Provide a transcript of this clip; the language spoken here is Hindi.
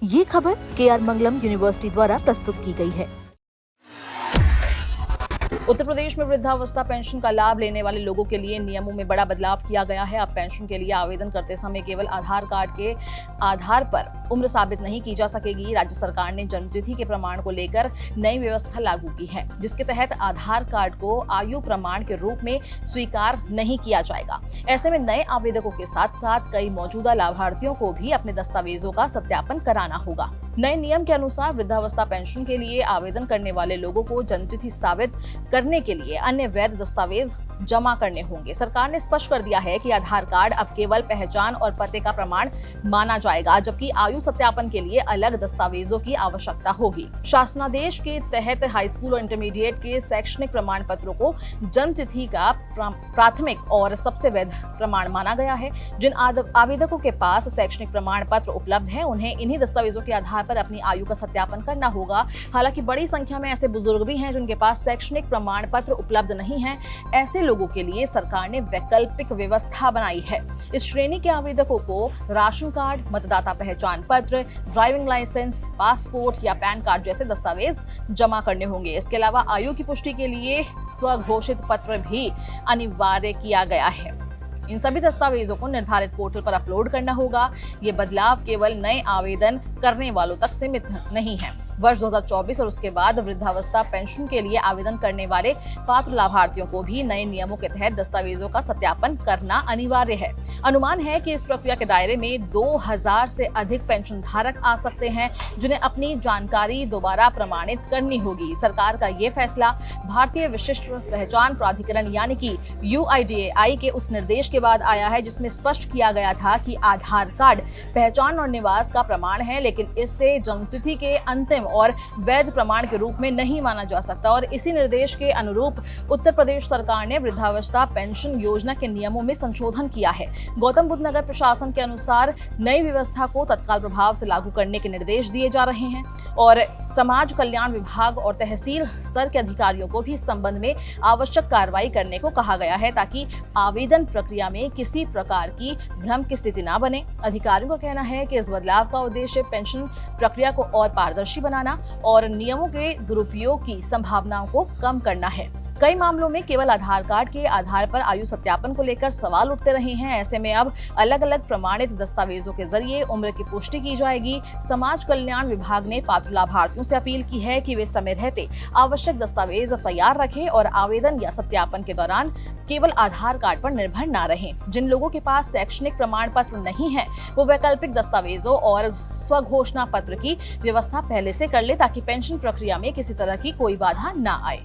ये खबर KR मंगलम यूनिवर्सिटी द्वारा प्रस्तुत की गई है। उत्तर प्रदेश में वृद्धावस्था पेंशन का लाभ लेने वाले लोगों के लिए नियमों में बड़ा बदलाव किया गया है। अब पेंशन के लिए आवेदन करते समय केवल आधार कार्ड के आधार पर उम्र साबित नहीं की जा सकेगी। राज्य सरकार ने जन्मतिथि के प्रमाण को लेकर नई व्यवस्था लागू की है, जिसके तहत आधार कार्ड को आयु प्रमाण के रूप में स्वीकार नहीं किया जाएगा। ऐसे में नए आवेदकों के साथ साथ कई मौजूदा लाभार्थियों को भी अपने दस्तावेजों का सत्यापन कराना होगा। नए नियम के अनुसार वृद्धावस्था पेंशन के लिए आवेदन करने वाले लोगों को जन्मतिथि साबित करने के लिए अन्य वैध दस्तावेज जमा करने होंगे। सरकार ने स्पष्ट कर दिया है कि आधार कार्ड अब केवल पहचान और पते का प्रमाण माना जाएगा, जबकि आयु सत्यापन के लिए अलग दस्तावेजों की आवश्यकता होगी। शासनादेश के तहत हाई स्कूल और इंटरमीडिएट के शैक्षणिक प्रमाण पत्रों को जन्मतिथि का प्राथमिक और सबसे वैध प्रमाण माना गया है। जिन आवेदकों के पास शैक्षणिक प्रमाण पत्र उपलब्ध है, उन्हें इन्हीं दस्तावेजों के आधार पर अपनी आयु का सत्यापन करना होगा। हालांकि बड़ी संख्या में ऐसे बुजुर्ग भी हैं जिनके पास शैक्षणिक प्रमाण पत्र उपलब्ध नहीं है। ऐसे लोगों के लिए सरकार ने वैकल्पिक व्यवस्था बनाई है। इस श्रेणी के आवेदकों को राशन कार्ड, मतदाता पहचान पत्र, ड्राइविंग लाइसेंस, पासपोर्ट या पैन कार्ड जैसे दस्तावेज जमा करने होंगे। इसके अलावा आयु की पुष्टि के लिए स्वघोषित पत्र भी अनिवार्य किया गया है। इन सभी दस्तावेजों को निर्धारित पोर्टल पर अपलोड करना होगा। ये बदलाव केवल नए आवेदन करने वालों तक सीमित नहीं है। वर्ष 2024 और उसके बाद वृद्धावस्था पेंशन के लिए आवेदन करने वाले पात्र लाभार्थियों को भी नए नियमों के तहत दस्तावेजों का सत्यापन करना अनिवार्य है। अनुमान है कि इस प्रक्रिया के दायरे में 2000 से अधिक पेंशन धारक आ सकते हैं, जिन्हें अपनी जानकारी दोबारा प्रमाणित करनी होगी। सरकार का ये फैसला भारतीय विशिष्ट पहचान प्राधिकरण यानी कि UIDAI के उस निर्देश के बाद आया है, जिसमें स्पष्ट किया गया था कि आधार कार्ड पहचान और निवास का प्रमाण है, लेकिन इससे जन्मतिथि के अंतिम और वैध प्रमाण के रूप में नहीं माना जा सकता। और इसी निर्देश के अनुरूप उत्तर प्रदेश सरकार ने वृद्धावस्था पेंशन योजना के नियमों में संशोधन किया है। गौतम बुद्ध नगर प्रशासन के अनुसार नई व्यवस्था को तत्काल प्रभाव से लागू करने के निर्देश दिए जा रहे हैं और समाज कल्याण विभाग और तहसील स्तर के अधिकारियों को भी इस संबंध में आवश्यक कार्रवाई करने को कहा गया है, ताकि आवेदन प्रक्रिया में किसी प्रकार की भ्रम की स्थिति न बने। अधिकारियों का कहना है कि इस बदलाव का उद्देश्य पेंशन प्रक्रिया को और पारदर्शी बनाना और नियमों के दुरुपयोग की संभावनाओं को कम करना है। कई मामलों में केवल आधार कार्ड के आधार पर आयु सत्यापन को लेकर सवाल उठते रहे हैं। ऐसे में अब अलग अलग प्रमाणित दस्तावेजों के जरिए उम्र की पुष्टि की जाएगी। समाज कल्याण विभाग ने पात्र लाभार्थियों से अपील की है कि वे समय रहते आवश्यक दस्तावेज तैयार रखें और आवेदन या सत्यापन के दौरान केवल आधार कार्ड पर निर्भर न रहें। जिन लोगों के पास शैक्षणिक प्रमाण पत्र नहीं है, वो वैकल्पिक दस्तावेजों और स्वघोषणा पत्र की व्यवस्था पहले से कर ले, ताकि पेंशन प्रक्रिया में किसी तरह की कोई बाधा न आए।